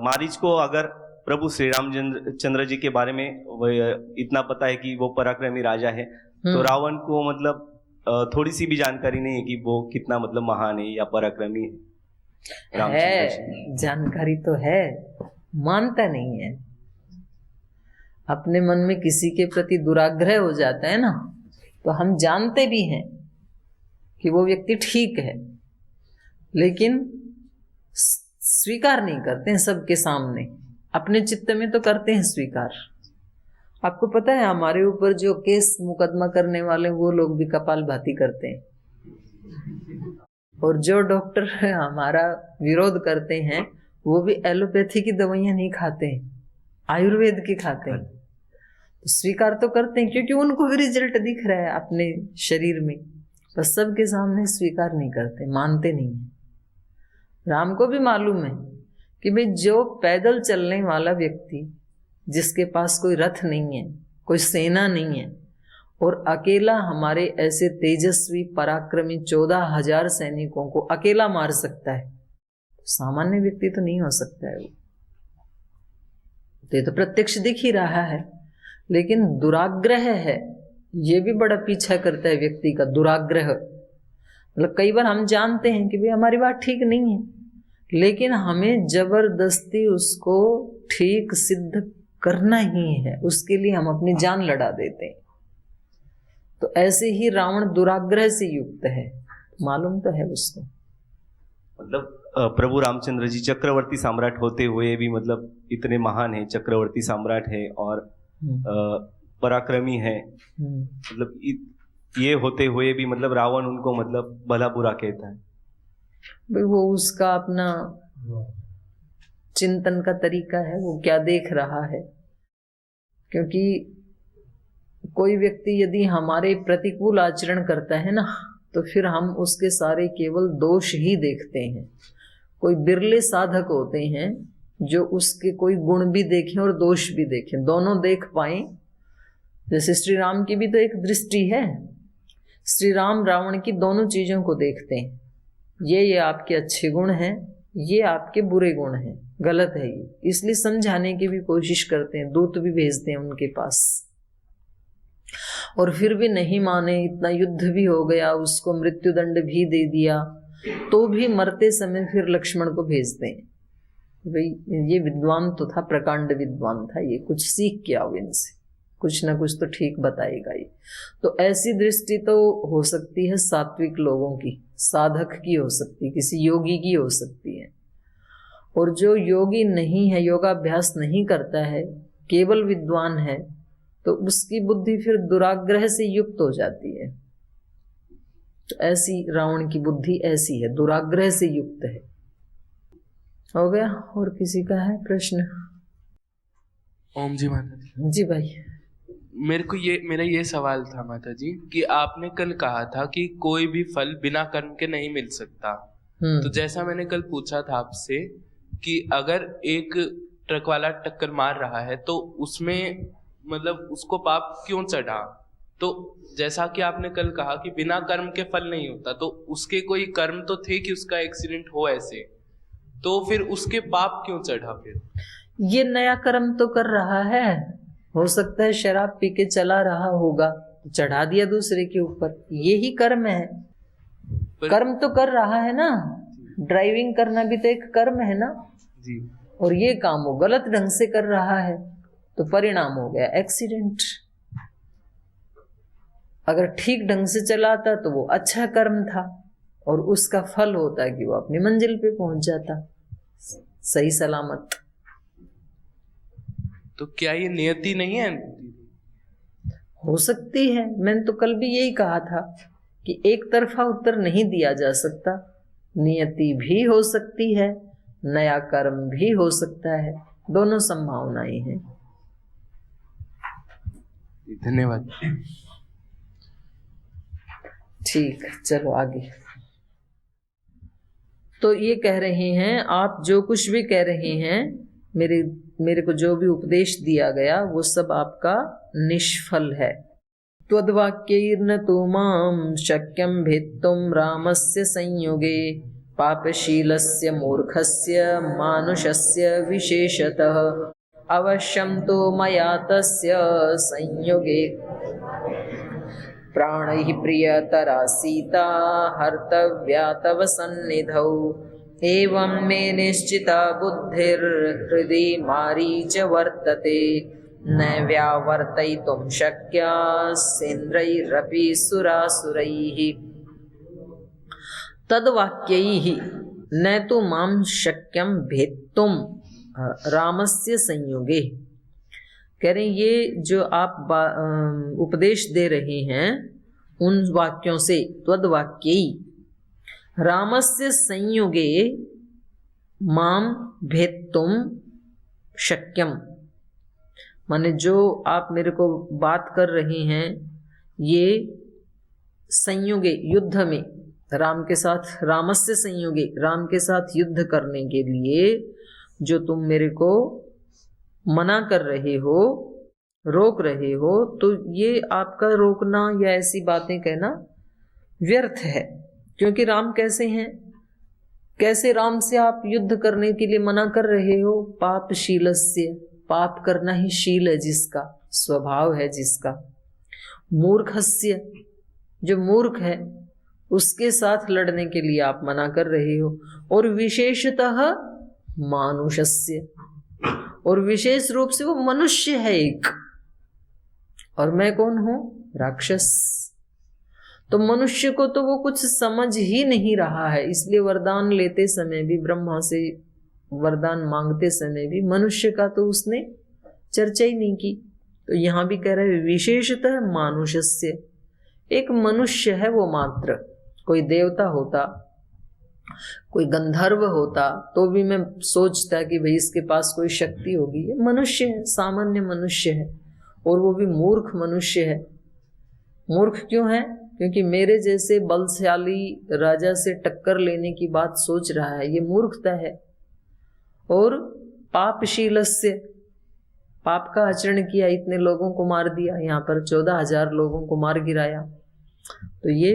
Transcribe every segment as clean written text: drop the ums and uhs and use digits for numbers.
मारीच को अगर प्रभु श्री रामचंद्र जी के बारे में इतना पता है कि वो पराक्रमी राजा है, तो रावण को मतलब थोड़ी सी भी जानकारी नहीं है कि वो कितना मतलब महान है या पराक्रमी है। जानकारी तो है, मानता नहीं है। अपने मन में किसी के प्रति दुराग्रह हो जाता है ना, तो हम जानते भी हैं कि वो व्यक्ति ठीक है, लेकिन स्वीकार नहीं करते हैं सबके सामने। अपने चित्त में तो करते हैं स्वीकार। आपको पता है हमारे ऊपर जो केस मुकदमा करने वाले वो लोग भी कपालभाति करते हैं, और जो डॉक्टर हमारा विरोध करते हैं वो भी एलोपैथी की दवाइयां नहीं खाते हैं, आयुर्वेद की खाते हैं। तो स्वीकार तो करते हैं क्योंकि उनको भी रिजल्ट दिख रहा है अपने शरीर में, बस सबके सामने स्वीकार नहीं करते, मानते नहीं है। राम को भी मालूम है कि भाई जो पैदल चलने वाला व्यक्ति, जिसके पास कोई रथ नहीं है, कोई सेना नहीं है, और अकेला हमारे ऐसे तेजस्वी पराक्रमी 14,000 सैनिकों को अकेला मार सकता है, तो सामान्य व्यक्ति तो नहीं हो सकता है वो। तो ये तो प्रत्यक्ष दिख ही रहा है, लेकिन दुराग्रह है, ये भी बड़ा पीछा करता है व्यक्ति का, दुराग्रह। मतलब कई बार हम जानते हैं कि भाई हमारी बात ठीक नहीं है, लेकिन हमें जबरदस्ती उसको ठीक सिद्ध करना ही है, उसके लिए हम अपनी जान लड़ा देते हैं। तो ऐसे ही रावण दुराग्रह से युक्त है, मालूम तो है उसको। मतलब प्रभु रामचंद्र जी चक्रवर्ती सम्राट होते हुए भी मतलब इतने महान है, चक्रवर्ती सम्राट है और पराक्रमी है, मतलब ये होते हुए भी मतलब रावण उनको मतलब भला बुरा कहता है। भाई वो उसका अपना चिंतन का तरीका है, वो क्या देख रहा है। क्योंकि कोई व्यक्ति यदि हमारे प्रतिकूल आचरण करता है ना, तो फिर हम उसके सारे केवल दोष ही देखते हैं। कोई बिरले साधक होते हैं जो उसके कोई गुण भी देखें और दोष भी देखें, दोनों देख पाए। जैसे श्री राम की भी तो एक दृष्टि है, श्री राम रावण की दोनों चीजों को देखते हैं, ये आपके अच्छे गुण हैं, ये आपके बुरे गुण हैं, गलत है ये, इसलिए समझाने की भी कोशिश करते हैं, दूत भी भेजते हैं उनके पास। और फिर भी नहीं माने, इतना युद्ध भी हो गया, उसको मृत्युदंड भी दे दिया, तो भी मरते समय फिर लक्ष्मण को भेजते हैं। भाई ये विद्वान तो था, प्रकांड विद्वान था, ये कुछ सीख के आओ इनसे, कुछ ना कुछ तो ठीक बताएगा ये। तो ऐसी दृष्टि तो हो सकती है सात्विक लोगों की, साधक की हो सकती है, किसी योगी की हो सकती है। और जो योगी नहीं है, योगाभ्यास नहीं करता है, केवल विद्वान है, तो उसकी बुद्धि फिर दुराग्रह से युक्त हो जाती है। तो ऐसी रावण की बुद्धि ऐसी है, दुराग्रह से युक्त है। हो गया? और किसी का है प्रश्न? ओम जी माता जी। जी भाई। मेरा ये सवाल था माता जी कि आपने कल कहा था कि कोई भी फल बिना कर्म के नहीं मिल सकता। तो जैसा मैंने कल पूछा था आपसे कि अगर एक ट्रक वाला टक्कर मार रहा है तो उसमें मतलब उसको पाप क्यों चढ़ा, तो जैसा कि आपने कल कहा कि बिना कर्म के फल नहीं होता, तो उसके कोई कर्म तो थे कि उसका एक्सीडेंट हो ऐसे, तो फिर उसके पाप क्यों चढ़ा? फिर ये नया कर्म तो कर रहा है, हो सकता है शराब पी के चला रहा होगा, चढ़ा दिया दूसरे के ऊपर, यही कर्म है। कर्म तो कर रहा है ना, ड्राइविंग करना भी तो एक कर्म है ना जी। और ये काम वो गलत ढंग से कर रहा है, तो परिणाम हो गया एक्सीडेंट। अगर ठीक ढंग से चलाता तो वो अच्छा कर्म था, और उसका फल होता कि वो अपनी मंजिल पे पहुंच जाता सही सलामत। तो क्या ये नियति नहीं है? हो सकती है, मैंने तो कल भी यही कहा था कि एक तरफा उत्तर नहीं दिया जा सकता, नियति भी हो सकती है, नया कर्म भी हो सकता है, दोनों संभावनाएं हैं। धन्यवाद। ठीक, चलो आगे। तो ये कह रहे हैं, आप जो कुछ भी कह रहे हैं, मेरे को जो भी उपदेश दिया गया वो सब आपका निष्फल है। त्वद्वाक्यैर्न तु मां शक्यं भेत्तुं रामस्य संयोगे पापशीलस्य मूर्खस्य मानुषस्य विशेषतः अवश्यं तो मया तस्य संयोगे प्राणैः प्रियतरा सीता हर्तव्या तव सन्निधौ एवं मे निश्चिता बुद्धिर्हृदि मारीच वर्तते न व्यावर्तयितुं शक्या सेन्द्रैरपि सुरासुरैः तद्वाक्यैः न तु मां शक्यं भेत्तुं रामस्य संयोगे। कह रहे ये जो आप उपदेश दे रहे हैं उन वाक्यों से, त्वद्वाक्यै रामस्य संयोगे माम भेत्तुम शक्यम, माने जो आप मेरे को बात कर रहे हैं ये संयोगे युद्ध में राम के साथ, रामस्य संयोगे राम के साथ युद्ध करने के लिए जो तुम मेरे को मना कर रहे हो, रोक रहे हो, तो ये आपका रोकना या ऐसी बातें कहना व्यर्थ है। क्योंकि राम कैसे हैं, कैसे राम से आप युद्ध करने के लिए मना कर रहे हो? पापशीलस्य, पाप करना ही शील है जिसका, स्वभाव है जिसका। मूर्खस्य, जो मूर्ख है उसके साथ लड़ने के लिए आप मना कर रहे हो। और विशेषतः मानुषस्य, और विशेष रूप से वो मनुष्य है एक, और मैं कौन हूं? राक्षस। तो मनुष्य को तो वो कुछ समझ ही नहीं रहा है, इसलिए वरदान लेते समय भी, ब्रह्मा से वरदान मांगते समय भी मनुष्य का तो उसने चर्चा ही नहीं की। तो यहां भी कह रहे विशेषतः मानुषस्य, एक मनुष्य है वो मात्र। कोई देवता होता, कोई गंधर्व होता तो भी मैं सोचता कि भाई इसके पास कोई शक्ति होगी। ये मनुष्य है, सामान्य मनुष्य है, और वो भी मूर्ख मनुष्य है। मूर्ख क्यों है? क्योंकि मेरे जैसे बलशाली राजा से टक्कर लेने की बात सोच रहा है, ये मूर्खता है। और पापशीलस्य, पाप का आचरण किया, इतने लोगों को मार दिया, यहाँ पर 14,000 लोगों को मार गिराया। तो ये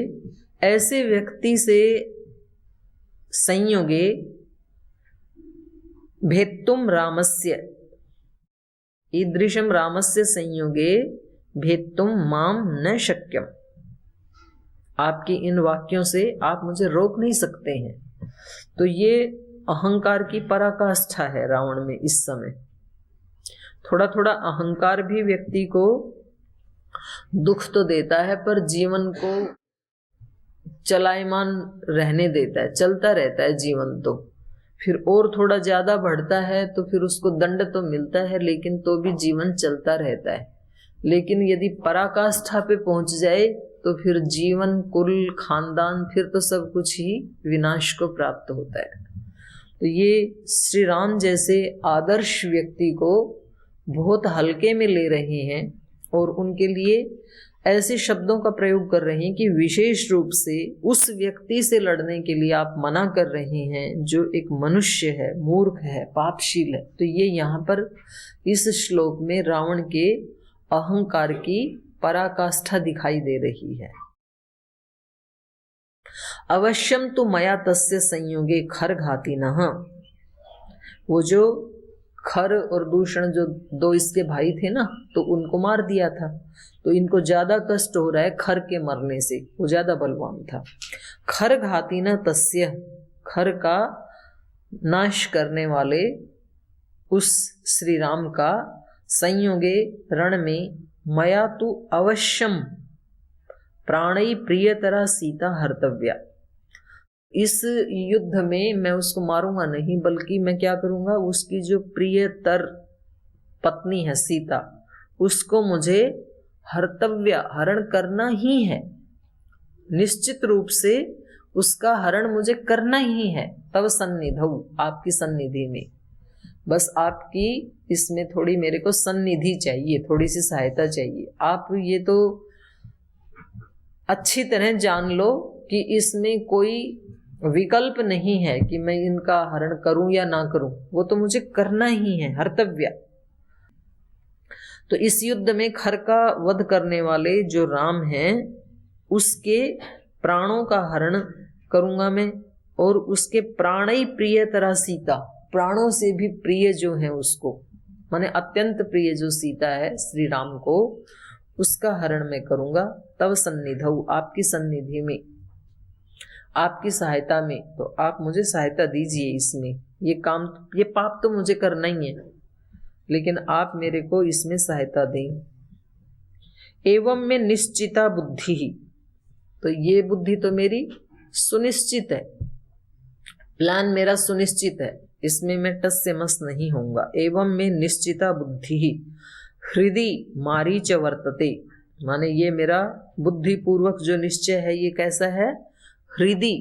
ऐसे व्यक्ति से संयोगे भेत्तुम रामस्य, ईदृशम रामस्य संयोगे भेत्तुम माम न शक्यम। आपकी इन वाक्यों से आप मुझे रोक नहीं सकते हैं। तो ये अहंकार की पराकाष्ठा है रावण में इस समय। थोड़ा थोड़ा अहंकार भी व्यक्ति को दुख तो देता है, पर जीवन को चलायमान रहने देता है, चलता रहता है जीवन। तो फिर और थोड़ा ज्यादा बढ़ता है तो फिर उसको दंड तो मिलता है, लेकिन तो भी जीवन चलता रहता है। लेकिन यदि पराकाष्ठा पे पहुंच जाए तो फिर जीवन, कुल, खानदान, फिर तो सब कुछ ही विनाश को प्राप्त होता है। तो ये श्री राम जैसे आदर्श व्यक्ति को बहुत हल्के में ले रहे हैं और उनके लिए ऐसे शब्दों का प्रयोग कर रहे हैं कि विशेष रूप से उस व्यक्ति से लड़ने के लिए आप मना कर रहे हैं जो एक मनुष्य है, मूर्ख है, पापशील है। तो ये यहाँ पर इस श्लोक में रावण के अहंकार की पराकाष्ठा दिखाई दे रही है। अवश्यम तो मया तस्य संयोगे खरघाती नः, वो जो खर और दूषण जो दो इसके भाई थे ना, तो उनको मार दिया था। तो इनको ज्यादा कष्ट हो रहा है खर के मरने से, वो ज्यादा बलवान था। खर घाती न तस्य, खर का नाश करने वाले उस श्री राम का संयोगे रण में मया तु अवश्यम प्राणै प्रियतरा सीता हर्तव्या, इस युद्ध में मैं उसको मारूंगा नहीं, बल्कि मैं क्या करूंगा, उसकी जो प्रियतर पत्नी है सीता, उसको मुझे हर्तव्या, हरण करना ही है। निश्चित रूप से उसका हरण मुझे करना ही है। तब सन्निधौ, आपकी सन्निधि में, बस आपकी इसमें थोड़ी मेरे को सन्निधि चाहिए, थोड़ी सी सहायता चाहिए। आप ये तो अच्छी तरह जान लो कि इसमें कोई विकल्प नहीं है कि मैं इनका हरण करूं या ना करूं, वो तो मुझे करना ही है, हर्तव्या। तो इस युद्ध में खर का वध करने वाले जो राम हैं, उसके प्राणों का हरण करूंगा मैं, और उसके प्राणई प्रिय तरह सीता, प्राणों से भी प्रिय जो है उसको, माने अत्यंत प्रिय जो सीता है श्री राम को, उसका हरण मैं करूंगा। तब सन्निधौ, आपकी सन्निधि में, आपकी सहायता में। तो आप मुझे सहायता दीजिए इसमें, ये काम, ये पाप तो मुझे करना ही है, लेकिन आप मेरे को इसमें सहायता दें। एवं में निश्चिता बुद्धि ही, तो ये बुद्धि तो मेरी सुनिश्चित है, प्लान मेरा सुनिश्चित है, इसमें मैं टस से मस नहीं होऊंगा। एवं में निश्चिता बुद्धि ही हृदय मारीच वर्तते, माने ये मेरा बुद्धि पूर्वक जो निश्चय है ये कैसा है? हृदय,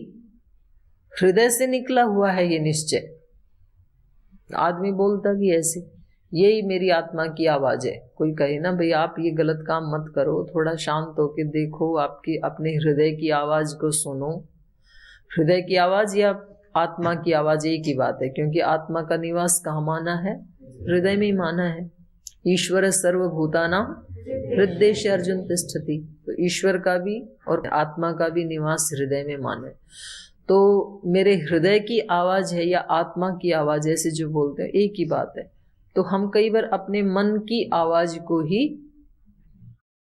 हृदय से निकला हुआ है ये निश्चय। आदमी बोलता भी ऐसे, यही मेरी आत्मा की आवाज है। कोई कहे ना भाई आप ये गलत काम मत करो, थोड़ा शांत होके देखो, आपकी अपने हृदय की आवाज को सुनो। हृदय की आवाज या आत्मा की आवाज एक ही बात है, क्योंकि आत्मा का निवास कहाँ माना है? हृदय में ही माना है। ईश्वर सर्वभूतानां हृदयेश अर्जुन तिष्ठति, तो ईश्वर का भी और आत्मा का भी निवास हृदय में माना है। तो मेरे हृदय की आवाज है या आत्मा की आवाज, ऐसे जो बोलते हैं एक ही बात है। तो हम कई बार अपने मन की आवाज को ही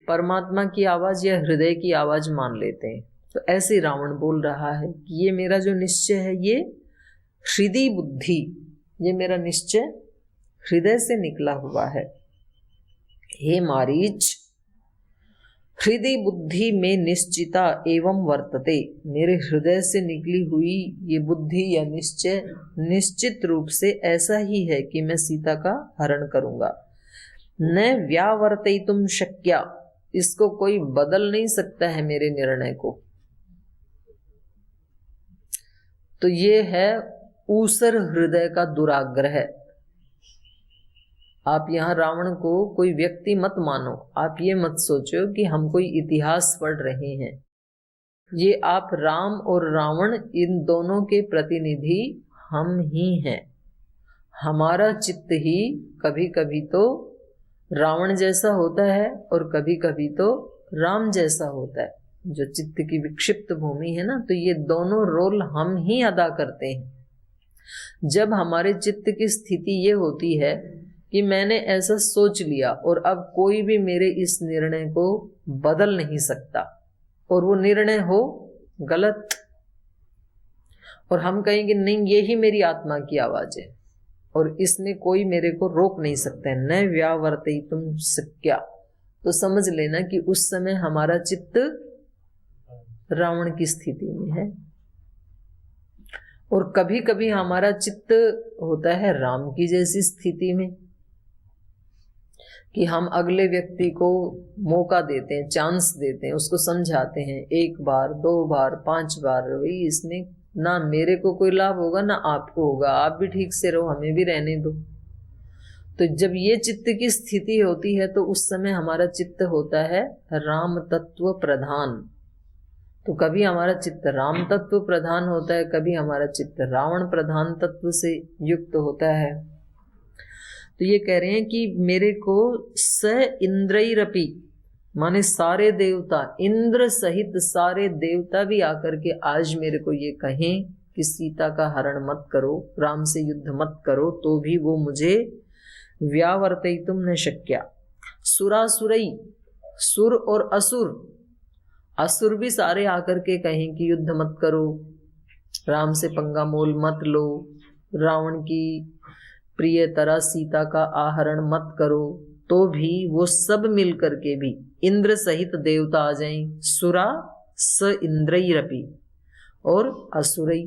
परमात्मा की आवाज या हृदय की आवाज मान लेते हैं। तो ऐसे रावण बोल रहा है कि ये मेरा जो निश्चय है ये हृदय बुद्धि, ये मेरा निश्चय हृदय से निकला हुआ है। हे मारीच, हृदय बुद्धि में निश्चिता एवं वर्तते, मेरे हृदय से निकली हुई ये बुद्धि या निश्चय निश्चित रूप से ऐसा ही है कि मैं सीता का हरण करूंगा। न व्यावर्तयितुं शक्या, इसको कोई बदल नहीं सकता है मेरे निर्णय को। तो ये है ऊसर हृदय का दुराग्रह। आप यहाँ रावण को कोई व्यक्ति मत मानो, आप ये मत सोचो कि हम कोई इतिहास पढ़ रहे हैं। ये आप राम और रावण इन दोनों के प्रतिनिधि हम ही हैं। हमारा चित्त ही कभी कभी तो रावण जैसा होता है और कभी कभी तो राम जैसा होता है। जो चित्त की विक्षिप्त भूमि है ना, तो ये दोनों रोल हम ही अदा करते हैं। जब हमारे चित्त की स्थिति ये होती है कि मैंने ऐसा सोच लिया और अब कोई भी मेरे इस निर्णय को बदल नहीं सकता, और वो निर्णय हो गलत, और हम कहेंगे नहीं ये ही मेरी आत्मा की आवाज है और इसमें कोई मेरे को रोक नहीं सकता है, न व्यावर्तयितुं शक्या, तो समझ लेना कि उस समय हमारा चित्त रावण की स्थिति में है। और कभी कभी हमारा चित्त होता है राम की जैसी स्थिति में, कि हम अगले व्यक्ति को मौका देते हैं, चांस देते हैं, उसको समझाते हैं 1 बार 2 बार 5 बार, भाई इसमें ना मेरे को कोई लाभ होगा ना आपको होगा, आप भी ठीक से रहो, हमें भी रहने दो। तो जब ये चित्त की स्थिति होती है तो उस समय हमारा चित्त होता है राम तत्व प्रधान। तो कभी हमारा चित्त राम तत्व प्रधान होता है, कभी हमारा चित्त रावण प्रधान तत्व से युक्त होता है। तो ये कह रहे हैं कि मेरे को स इंद्रैरपि, माने सारे देवता, इंद्र सहित सारे देवता भी आकर के आज मेरे को ये कहें कि सीता का हरण मत करो, राम से युद्ध मत करो, तो भी वो मुझे व्यावर्तयितुं न शक्या। सुरासुरई, सुर और असुर, असुर भी सारे आकर के कहें कि युद्ध मत करो, राम से पंगा मोल मत लो, रावण की प्रिय तरह सीता का आहरण मत करो, तो भी वो सब मिल करके भी इंद्र सहित देवता आ जाएं, सुरा स इंद्रैरपि, और असुरई,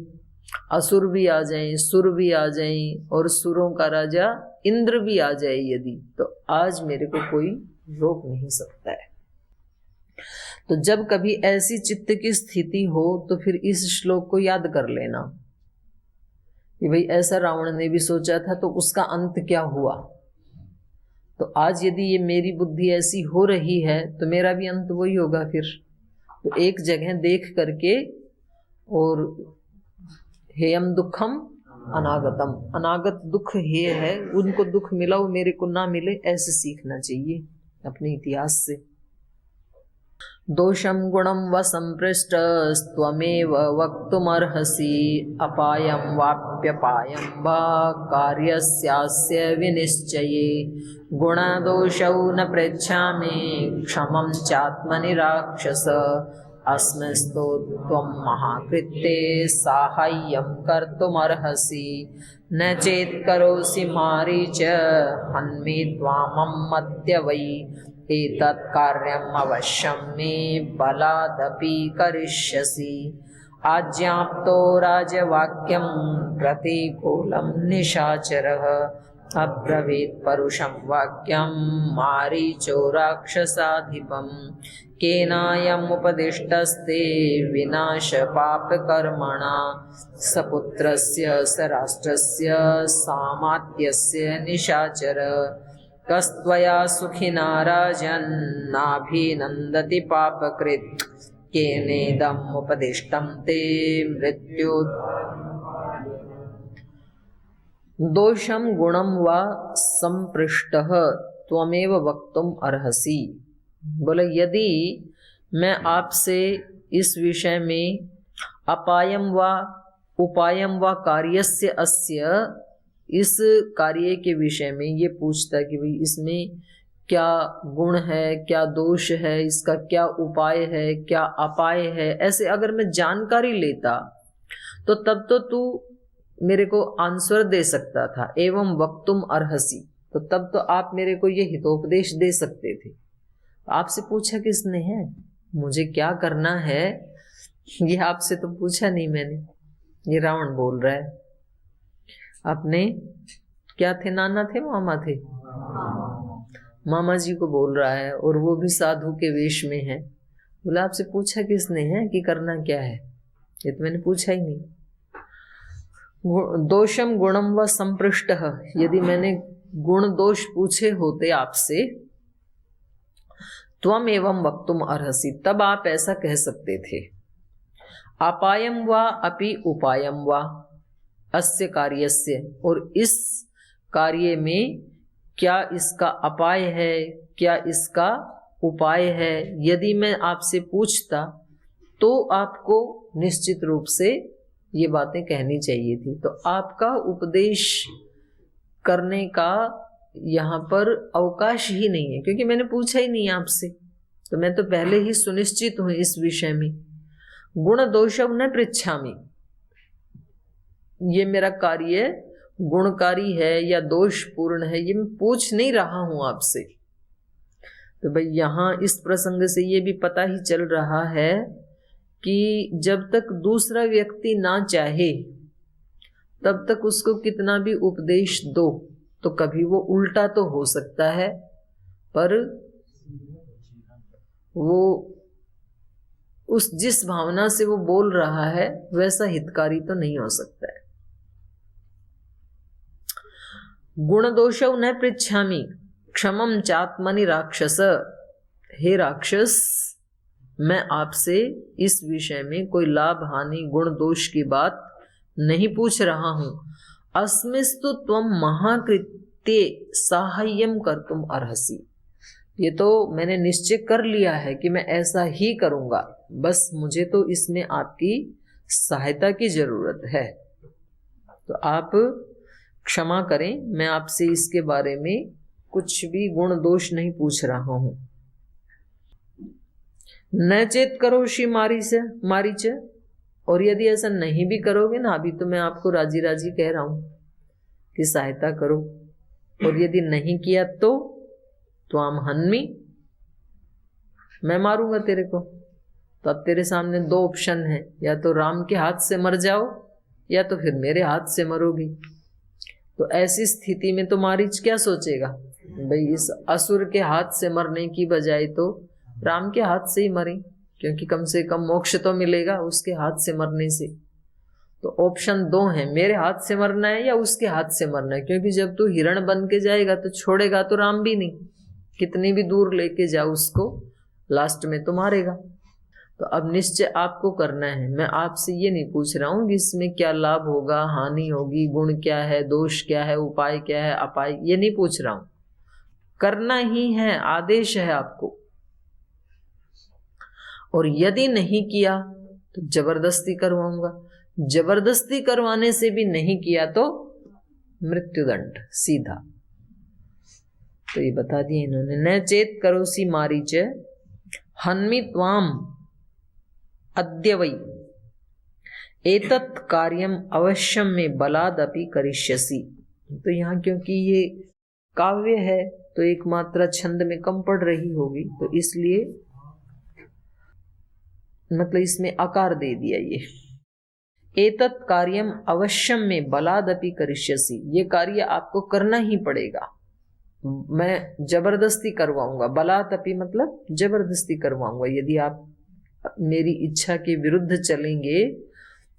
असुर भी आ जाएं, सुर भी आ जाएं, और सुरों का राजा इंद्र भी आ जाए यदि, तो आज मेरे को कोई रोक नहीं सकता है। तो जब कभी ऐसी चित्त की स्थिति हो तो फिर इस श्लोक को याद कर लेना कि भाई ऐसा रावण ने भी सोचा था, तो उसका अंत क्या हुआ। तो आज यदि ये मेरी बुद्धि ऐसी हो रही है तो मेरा भी अंत वही होगा फिर। तो एक जगह देख करके, और हेयम दुखम अनागतम, अनागत दुख हे है, उनको दुख मिला वो मेरे को ना मिले, ऐसे सीखना चाहिए अपने इतिहास से। दोषं गुणं व सम्पृष्टस्त्वमेव वक्तुमर्हसि अपायं वाप्यपायं वा कार्यस्यास्य विनिश्चये गुणदोषौ न पृच्छामि क्षमं चात्मनि राक्षस अस्मिस्तु त्वं महाकृत्ये साहाय्यं कर्तुमर्हसि न चेत् करोसि मारीच हन्मि त्वामम्मद्य वै एतत् कार्यम् अवश्यं मे बलादपि करिष्यसि आज्ञाप्तो राजवाक्यं प्रतिकूलं निशाचरः अब्रवीत् परुषं वाक्यं मारीचो राक्षसाधिपम् केनायम् उपदिष्टस्ते विनाशपापकर्मणा सपुत्रस्य स राष्ट्रस्य सामात्यस्य निशाचर कस्त्वया सुखिना राजन् नाभिनन्दति पापकृत् केनेदम् उपदिष्टं ते मृत्यु दोषं गुणं वा संपृष्टः त्वमेव वक्तुम अर्हसि। बोले यदि मैं आपसे इस विषय में अपायम वा उपायम वा कार्यस्य अस्य इस कार्य के विषय में ये पूछता कि भाई इसमें क्या गुण है, क्या दोष है, इसका क्या उपाय है, क्या अपाय है, ऐसे अगर मैं जानकारी लेता तो तब तो तू मेरे को आंसर दे सकता था। एवं वक्तुम अर्हसि, तो तब तो आप मेरे को ये हितोपदेश दे सकते थे। आपसे पूछा किसने है, मुझे क्या करना है ये आपसे तो पूछा नहीं मैंने। ये रावण बोल रहा है। अपने क्या थे, नाना थे, मामा थे, मामा जी को बोल रहा है और वो भी साधु के वेश में है। बोला आपसे पूछा किसने है कि करना क्या है, ये तो मैंने पूछा ही नहीं। दोषम गुणम व संपृष्टः, यदि मैंने गुण दोष पूछे होते आपसे, त्वम एवं वक्तुम अर्हसि, तब आप ऐसा कह सकते थे। अपायम वा अपि उपायम वा अस्य कार्यस्य, और इस कार्य में क्या इसका अपाय है, क्या इसका उपाय है, यदि मैं आपसे पूछता तो आपको निश्चित रूप से ये बातें कहनी चाहिए थी। तो आपका उपदेश करने का यहाँ पर अवकाश ही नहीं है, क्योंकि मैंने पूछा ही नहीं आपसे, तो मैं तो पहले ही सुनिश्चित हूं इस विषय में। गुण दोषव न पृच्छामि, ये मेरा कार्य गुणकारी है या दोषपूर्ण है ये मैं पूछ नहीं रहा हूं आपसे। तो भाई यहाँ इस प्रसंग से ये भी पता ही चल रहा है कि जब तक दूसरा व्यक्ति ना चाहे तब तक उसको कितना भी उपदेश दो तो कभी वो उल्टा तो हो सकता है, पर वो उस जिस भावना से वो बोल रहा है वैसा हितकारी तो नहीं हो सकता है। गुण दोषौ न पृच्छामि क्षमं चात्मनि राक्षस, हे राक्षस मैं आपसे इस विषय में कोई लाभ हानि गुण दोष की बात नहीं पूछ रहा हूं। अस्मिस्तु त्वं महाकृत्ये साहाय्यम कर्तुम अर्हसि, ये तो मैंने निश्चय कर लिया है कि मैं ऐसा ही करूंगा, बस मुझे तो इसमें आपकी सहायता की जरूरत है। तो आप क्षमा करें, मैं आपसे इसके बारे में कुछ भी गुण दोष नहीं पूछ रहा हूं। न चेत करोषि मारीच, और यदि ऐसा नहीं भी करोगे ना, अभी तो मैं आपको राजी राजी कह रहा हूं कि सहायता करो, और यदि नहीं किया तो त्वाम हन्मि, मैं मारूंगा तेरे को। तो अब तेरे सामने दो ऑप्शन है, या तो राम के हाथ से मर जाओ या तो फिर मेरे हाथ से मरोगी। तो ऐसी स्थिति में तो मारीच क्या सोचेगा, भाई इस असुर के हाथ से मरने की बजाय तो राम के हाथ से ही मरे, क्योंकि कम से कम मोक्ष तो मिलेगा उसके हाथ से मरने से। तो ऑप्शन दो हैं, मेरे हाथ से मरना है या उसके हाथ से मरना है, क्योंकि जब तू हिरण बन के जाएगा तो छोड़ेगा तो राम भी नहीं, कितनी भी दूर लेके जाओ उसको लास्ट में तो मारेगा। तो अब निश्चय आपको करना है, मैं आपसे ये नहीं पूछ रहा हूँ कि इसमें क्या लाभ होगा, हानि होगी, गुण क्या है, दोष क्या है, उपाय क्या है, अपाय, ये नहीं पूछ रहा हूँ, करना ही है, आदेश है आपको। और यदि नहीं किया तो जबरदस्ती करवाऊंगा, जबरदस्ती करवाने से भी नहीं किया तो मृत्युदंड सीधा। तो ये बता दिए इन्होंने। न चेत करोसि मारीच हन्मि त्वाम अद्य वै एतत् कार्यम अवश्यम में बलादपि करिष्यसि। तो यहाँ क्योंकि ये काव्य है तो एक मात्रा छंद में कम पड़ रही होगी, तो इसलिए मतलब इसमें आकार दे दिया ये। एतत् कार्यम अवश्यम में बलादपि करिष्यसि, ये कार्य आपको करना ही पड़ेगा, मैं जबरदस्ती करवाऊंगा। बलादपि मतलब जबरदस्ती करवाऊंगा। यदि आप मेरी इच्छा के विरुद्ध चलेंगे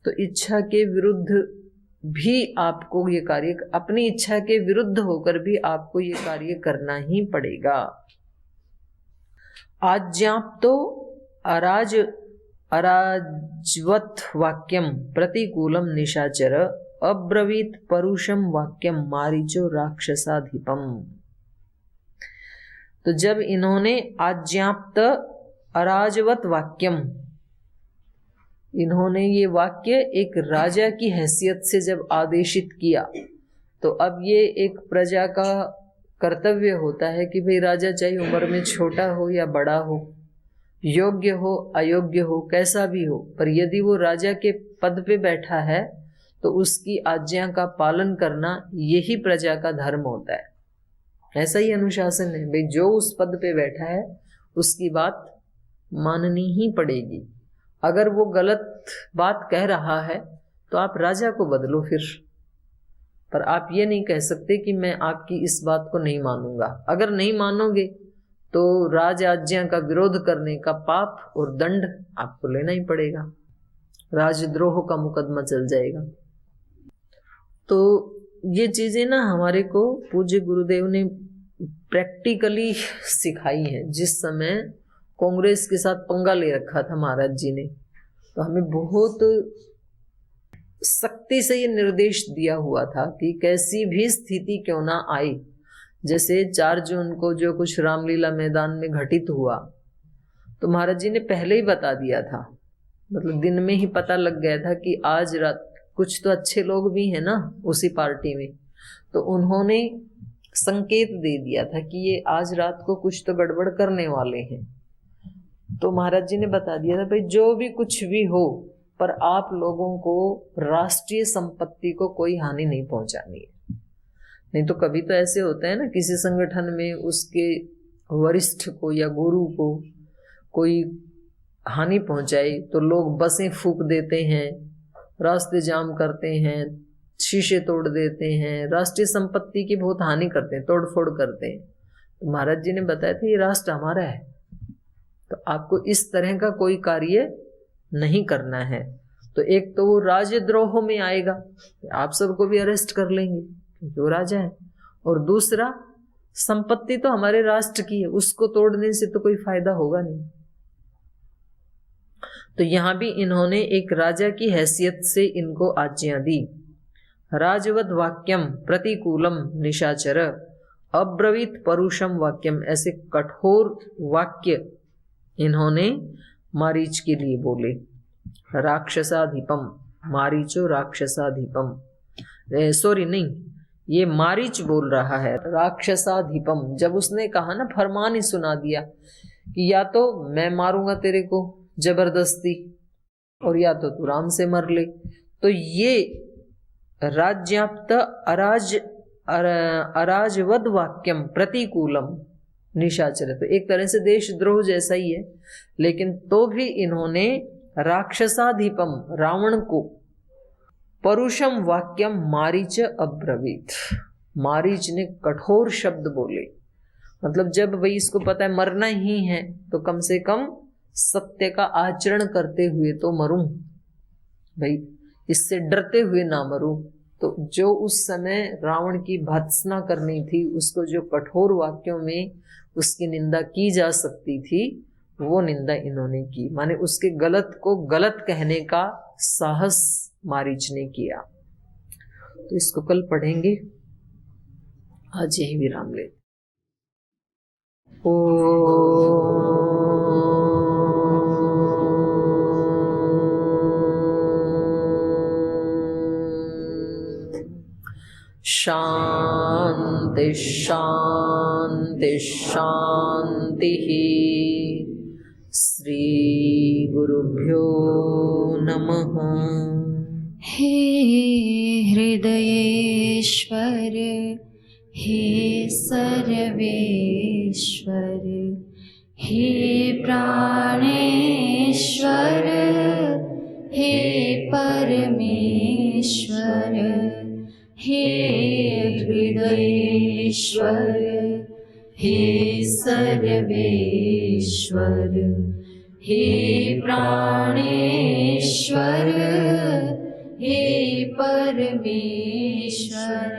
तो इच्छा के विरुद्ध भी आपको ये कार्य, अपनी इच्छा के विरुद्ध होकर भी आपको ये कार्य करना ही पड़ेगा। आज्ञाप्तो अराजवत वाक्यम प्रतिकूलम निशाचर अब्रवीत परुषम वाक्यम मारीचो राक्षसाधिपम। तो जब इन्होंने आज्ञाप्त अराजवत वाक्यम, इन्होंने ये वाक्य एक राजा की हैसियत से जब आदेशित किया, तो अब ये एक प्रजा का कर्तव्य होता है कि भाई राजा चाहे उम्र में छोटा हो या बड़ा हो, योग्य हो अयोग्य हो, कैसा भी हो, पर यदि वो राजा के पद पे बैठा है तो उसकी आज्ञा का पालन करना यही प्रजा का धर्म होता है। ऐसा ही अनुशासन है भाई, जो उस पद पे बैठा है उसकी बात माननी ही पड़ेगी। अगर वो गलत बात कह रहा है तो आप राजा को बदलो फिर, पर आप ये नहीं कह सकते कि मैं आपकी इस बात को नहीं मानूंगा। अगर नहीं मानोगे तो राज आज्ञा का विरोध करने का पाप और दंड आपको लेना ही पड़ेगा, राजद्रोह का मुकदमा चल जाएगा। तो ये चीजें ना हमारे को पूज्य गुरुदेव ने प्रैक्टिकली सिखाई है। जिस समय कांग्रेस के साथ पंगा ले रखा था महाराज जी ने, तो हमें बहुत सख्ती से ये निर्देश दिया हुआ था कि कैसी भी स्थिति क्यों ना आए, जैसे 4 जून को जो कुछ रामलीला मैदान में घटित हुआ, तो महाराज जी ने पहले ही बता दिया था, मतलब दिन में ही पता लग गया था कि आज रात, कुछ तो अच्छे लोग भी हैं ना उसी पार्टी में, तो उन्होंने संकेत दे दिया था कि ये आज रात को कुछ तो गड़बड़ करने वाले हैं। तो महाराज जी ने बता दिया था भाई जो भी कुछ भी हो, पर आप लोगों को राष्ट्रीय संपत्ति को कोई हानि नहीं पहुंचानी है। नहीं तो कभी तो ऐसे होता है ना, किसी संगठन में उसके वरिष्ठ को या गुरु को कोई हानि पहुंचाई तो लोग बसें फूंक देते हैं, रास्ते जाम करते हैं, शीशे तोड़ देते हैं, राष्ट्रीय संपत्ति की बहुत हानि करते हैं, तोड़फोड़ करते हैं। तो महाराज जी ने बताया था ये राष्ट्र हमारा है, तो आपको इस तरह का कोई कार्य नहीं करना है। तो एक तो वो राजद्रोह में आएगा, आप सबको भी अरेस्ट कर लेंगे क्योंकि वो राजा है, और दूसरा संपत्ति तो हमारे राष्ट्र की है, उसको तोड़ने से तो कोई फायदा होगा नहीं। तो यहां भी इन्होंने एक राजा की हैसियत से इनको आज्ञा दी। राजवद वाक्यम प्रतिकूलम निशाचर अब्रवीत परुषम वाक्यम, ऐसे कठोर वाक्य इन्होंने मारीच के लिए बोले। राक्षसाधिपम, मारीचो राक्षसाधिपम, सॉरी नहीं, ये मारीच बोल रहा है राक्षसाधिपम। जब उसने कहा ना, फरमान ही सुना दिया कि या तो मैं मारूंगा तेरे को जबरदस्ती और या तो तू राम से मर ले, तो ये राज्याप्त अराजवद वाक्यम प्रतिकूलम निशाचर, तो एक तरह से देशद्रोह जैसा ही है, लेकिन तो भी इन्होंने राक्षसाधिपम, रावण को, परुषम वाक्यम मारीच अब्रवीत, मारीच ने कठोर शब्द बोले। मतलब जब भाई इसको पता है मरना ही है तो कम से कम सत्य का आचरण करते हुए तो मरूं भाई, इससे डरते हुए ना मरूं। तो जो उस समय रावण की भत्सना करनी थी, उसको जो कठोर वाक्यों में उसकी निंदा की जा सकती थी, वो निंदा इन्होंने की। माने उसके गलत को गलत कहने का साहस मारीच ने किया। तो इसको कल पढ़ेंगे, आज यही विराम ले। ओ शांति शांति शांतिः। श्री गुरुभ्यो नमः। हे हृदयेश्वर हे सर्वेश्वर हे प्राणेश्वर हे परमेश्वर हे हृदयेश्वर हे सर्वेश्वर हे प्राणेश्वर हे परमेश्वर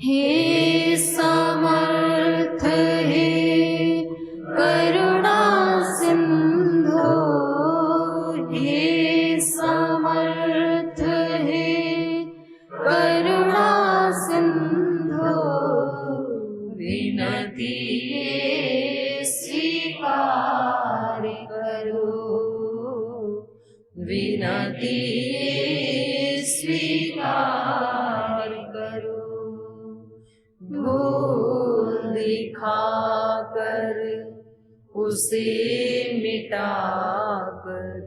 हे समर्थ हे करुणा सिंधु हे समर्थ हे करुणा सिंधु विनती स्वीकार करो विनती स्वीकार करो। भूल दिखाकर उसे मिटाकर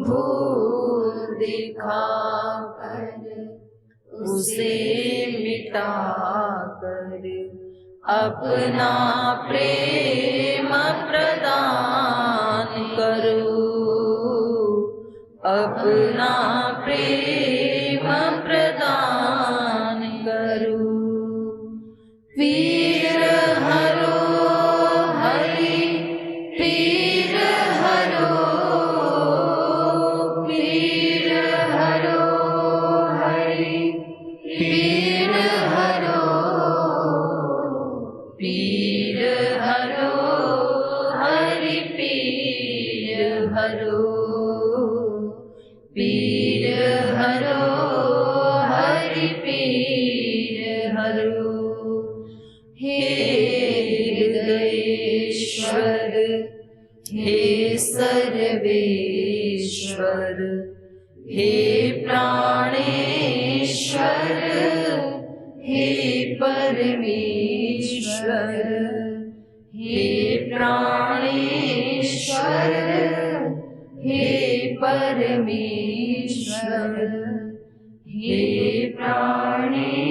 भूल दिखाकर उसे मिटाकर अपना प्रेम प्रदान करो अपना प्रेम प्रदान करो। पीर हरो हरि पीर हरो पीर हरो हरि पीर हरो पीर हरो हरि पीर हरो पीर हरो हरि पीर हरो। हे हृदयेश्वर हे सर्वेश्वर हे प्राणेश्वर हे परमेश्वर हे प्राणेश्वर हे परमेश्वर हे प्राणेश्वर